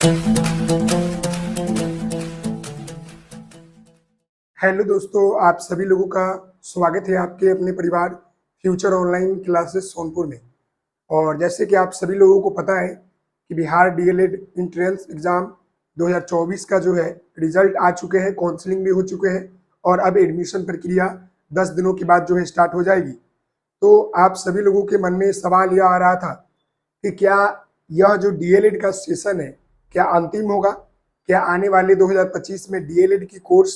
Hello दोस्तों, आप सभी लोगों का स्वागत है आपके अपने परिवार फ्यूचर ऑनलाइन क्लासेस सोनपुर में। और जैसे कि आप सभी लोगों को पता है कि बिहार डीएलएड एंट्रेंस एग्ज़ाम 2024 का जो है रिजल्ट आ चुके हैं, काउंसलिंग भी हो चुके हैं और अब एडमिशन प्रक्रिया 10 दिनों के बाद जो है स्टार्ट हो जाएगी। तो आप सभी लोगों के मन में सवाल यह आ रहा था कि क्या यह जो डीएलएड का सेशन है क्या अंतिम होगा? क्या आने वाले 2025 में डीएलएड की कोर्स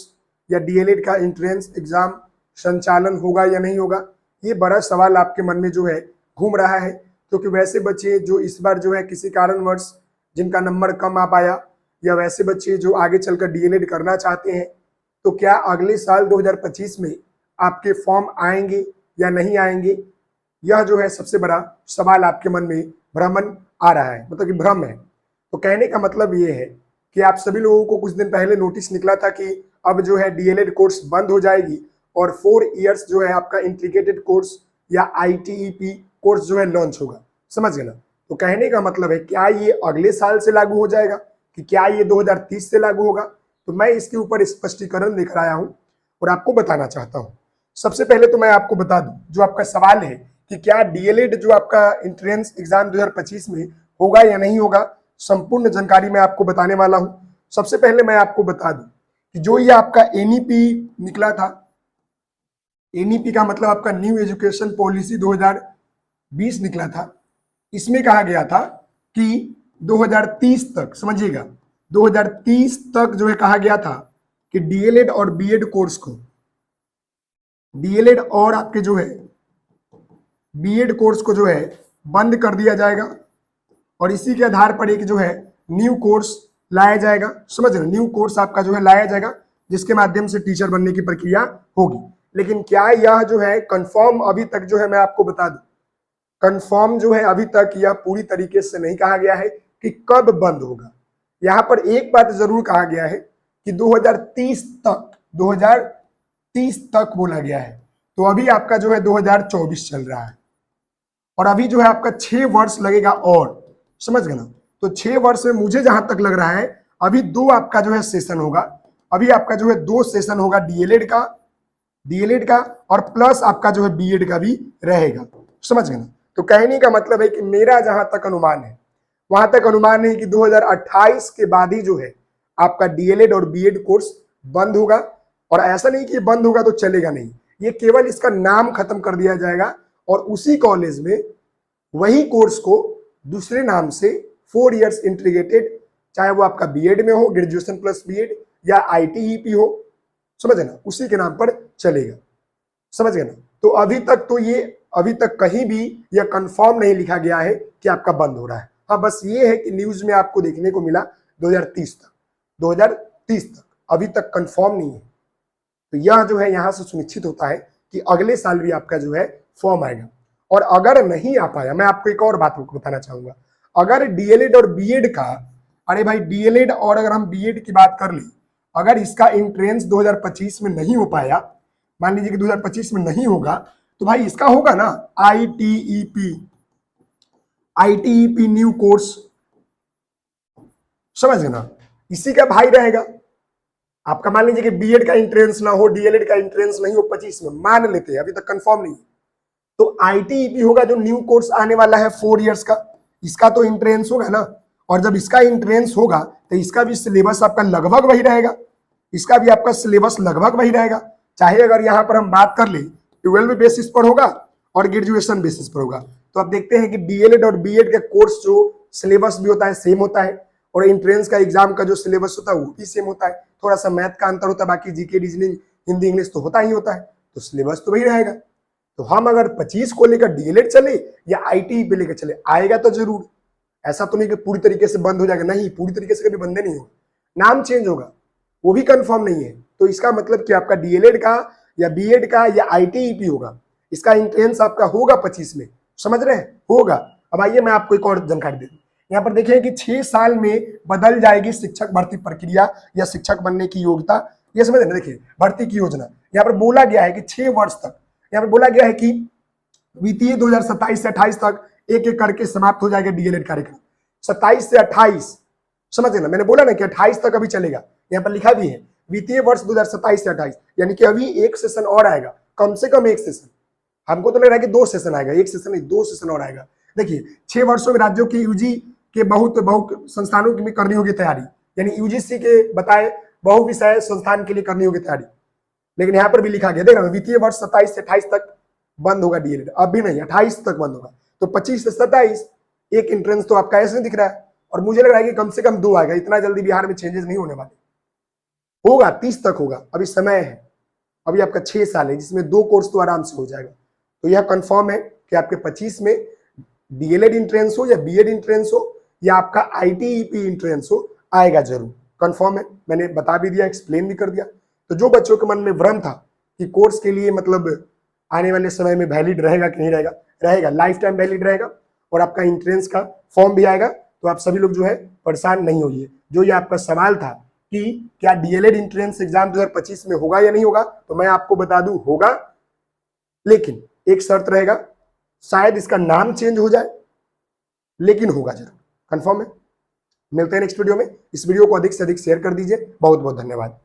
या डीएलएड का एंट्रेंस एग्जाम संचालन होगा या नहीं होगा? ये बड़ा सवाल आपके मन में जो है घूम रहा है, क्योंकि वैसे बच्चे जो इस बार जो है किसी कारणवश जिनका नंबर कम आ पाया, या वैसे बच्चे जो आगे चलकर डीएलएड करना चाहते हैं, तो क्या अगले साल 2025 में आपके फॉर्म आएंगे या नहीं आएंगे? यह जो है सबसे बड़ा सवाल आपके मन में भ्रमण आ रहा है, मतलब कि भ्रम है। तो कहने का मतलब ये है कि आप सभी लोगों को कुछ दिन पहले नोटिस निकला था कि अब जो है डीएलएड कोर्स बंद हो जाएगी और 4 इयर्स जो है आपका इंटीग्रेटेड कोर्स या आईटीईपी कोर्स जो है लॉन्च होगा। समझ गए ना? तो कहने का मतलब है क्या ये अगले साल से लागू हो जाएगा कि क्या ये 2030 से लागू होगा? तो मैं इसके ऊपर स्पष्टीकरण लेकर आया हूं और आपको बताना चाहता हूं। सबसे पहले तो मैं आपको बता दूं, जो आपका सवाल है कि क्या डीएलएड जो आपका एंट्रेंस एग्जाम 2025 में होगा या नहीं होगा, संपूर्ण जानकारी मैं आपको बताने वाला हूं। सबसे पहले मैं आपको बता दूं कि जो ये आपका एनईपी निकला था, एनईपी का मतलब आपका न्यू एजुकेशन पॉलिसी 2020 निकला था। इसमें कहा गया था कि 2030 तक, समझिएगा, 2030 तक जो है कहा गया था कि डीएलएड और बीएड कोर्स को, डीएलएड और आपके जो है बीएड कोर्स को जो है बंद कर दिया जाएगा और इसी के आधार पर एक जो है न्यू कोर्स लाया जाएगा। समझ रहे? न्यू कोर्स आपका जो है लाया जाएगा जिसके माध्यम से टीचर बनने की प्रक्रिया होगी। लेकिन क्या यह जो है कंफर्म अभी तक जो है मैं आपको बता दूं, कंफर्म जो है अभी तक यह पूरी तरीके से नहीं कहा गया है कि कब बंद होगा। यहाँ पर एक बात जरूर कहा गया है कि 2030 तक, 2030 तक बोला गया है। तो अभी आपका जो है 2024 चल रहा है और अभी जो है आपका 6 वर्ष लगेगा और, समझ गए ना? तो 6 वर्ष में मुझे जहां तक लग रहा है अभी 2 आपका जो है सेशन होगा। अभी आपका जो है 2 सेशन होगा डीएलएड का और प्लस आपका जो है बीएड का भी रहेगा। समझ गए ना? तो कहने का मतलब है कि मेरा जहां तक अनुमान है, वहां तक अनुमान है कि 2028 के बाद ही जो है आपका डीएलएड और बीएड कोर्स बंद होगा। और ऐसा नहीं कि बंद होगा तो चलेगा नहीं, ये केवल इसका नाम खत्म कर दिया जाएगा और उसी कॉलेज में वही कोर्स को दूसरे नाम से 4 इयर्स इंटीग्रेटेड, चाहे वो आपका बीएड में हो, ग्रेजुएशन प्लस बीएड, या आईटीईपी हो, समझ ना, उसी के नाम पर चलेगा। समझ गए ना? तो अभी तक कहीं भी यह कंफर्म नहीं लिखा गया है कि आपका बंद हो रहा है। हाँ, बस ये है कि न्यूज में आपको देखने को मिला 2030 तक, 2030 तक, अभी तक कंफर्म नहीं है। तो यह जो है यहां से सुनिश्चित होता है कि अगले साल भी आपका जो है फॉर्म आएगा। और अगर नहीं आ पाया, मैं आपको एक और बात बताना चाहूंगा, अगर डीएलएड और बीएड का, अरे भाई डीएलएड और अगर हम बीएड की बात कर ले, अगर इसका एंट्रेंस 2025 में नहीं हो पाया, मान लीजिए कि 2025 में नहीं होगा, तो भाई इसका होगा ना आईटीईपी, आईटीईपी न्यू कोर्स। समझ गए ना? इसी का भाई रहेगा। आपका मान लीजिए कि बीएड का एंट्रेंस ना हो, डीएलएड का एंट्रेंस नहीं हो 25 में, मान लेते हैं, अभी तक कंफर्म नहीं, तो आईटीईपी होगा जो न्यू कोर्स आने वाला है 4 इयर्स का, इसका तो एंट्रेंस होगा ना। और जब इसका एंट्रेंस होगा तो इसका भी सिलेबस आपका लगभग वही रहेगा, इसका भी आपका सिलेबस लगभग वही रहेगा। चाहे अगर यहाँ पर हम बात कर ले 12 बेसिस पर होगा और ग्रेजुएशन बेसिस पर होगा, तो आप देखते हैं कि डीएलएड और बीएड का कोर्स जो सिलेबस भी होता है सेम होता है और एंट्रेंस का एग्जाम का जो सिलेबस होता है वो भी सेम होता है। थोड़ा सा मैथ का अंतर होता है, बाकी जीके, रीजनिंग, हिंदी, इंग्लिश तो होता ही होता है, तो सिलेबस तो वही रहेगा। तो हम अगर 25 को लेकर डीएलएड चले या आईटी पे लेकर चले, आएगा तो जरूर। ऐसा तो नहीं कि पूरी तरीके से बंद हो जाएगा, नहीं, पूरी तरीके से कभी बंद नहीं होगा, नाम चेंज होगा, वो भी कंफर्म नहीं है। तो इसका मतलब कि आपका डीएलएड का या बीएड का या आईटीईपी होगा, इसका एंट्रेंस आपका होगा 25 में। समझ रहे हैं? होगा। अब आइए मैं आपको एक और जानकारी दे दूं। यहाँ पर देखिए कि 6 साल में बदल जाएगी शिक्षक भर्ती प्रक्रिया या शिक्षक बनने की योग्यता। ये समझ रहे? देखिए भर्ती की योजना यहाँ पर बोला गया है कि 6 वर्ष तक, यहाँ पर बोला गया है कि वित्तीय 2027 से 28 तक एक एक करके समाप्त हो जाएगा डीएलएड कार्यक्रम। 27 से 28, समझ लेना, मैंने बोला ना कि 28 तक अभी चलेगा, यहाँ पर लिखा भी है वित्तीय वर्ष 2027 से 28, यानी कि अभी एक सेशन और आएगा, कम से कम एक सेशन। हमको तो लग रहा है कि 2 सेशन आएगा, एक सेशन नहीं 2 सेशन और आएगा। देखिए 6 वर्षों में राज्यों की यूजी के बहुत संस्थानों की भी करनी होगी तैयारी, यानी यूजीसी के बताए बहु विषय संस्थान के लिए करनी होगी तैयारी। लेकिन यहाँ पर भी लिखा गया, देख रहा वित्तीय वर्ष 27 से 28 तक बंद होगा डीएलएड, अभी नहीं 28 तक बंद होगा। तो 25 से 27 एक एंट्रेंस तो आपका ऐसे दिख रहा है, और मुझे लग रहा है कि कम से कम 2 आएगा, इतना जल्दी बिहार में चेंजेस नहीं होने वाले, होगा 30 तक होगा, अभी समय है, अभी आपका 6 साल है जिसमें 2 कोर्स तो आराम से हो जाएगा। तो यह कंफर्म है कि आपके 25 में डीएलएड एंट्रेंस हो या बीएड एंट्रेंस हो या आपका आईटीईपी एंट्रेंस हो, आएगा जरूर, कंफर्म है, मैंने बता भी दिया, एक्सप्लेन भी कर दिया। तो जो बच्चों के मन में भ्रम था कि कोर्स के लिए मतलब आने वाले समय में वैलिड रहेगा कि नहीं रहेगा, रहेगा, लाइफ टाइम वैलिड रहेगा, और आपका एंट्रेंस का फॉर्म भी आएगा। तो आप सभी लोग जो है परेशान नहीं होइए। जो ये आपका सवाल था कि क्या डीएलएड एंट्रेंस एग्जाम 2025 में होगा या नहीं होगा, तो मैं आपको बता दूं होगा, लेकिन एक शर्त रहेगा, शायद इसका नाम चेंज हो जाए, लेकिन होगा जरूर, कंफर्म है। मिलते हैं नेक्स्ट वीडियो में। इस वीडियो को अधिक से अधिक शेयर कर दीजिए। बहुत बहुत धन्यवाद।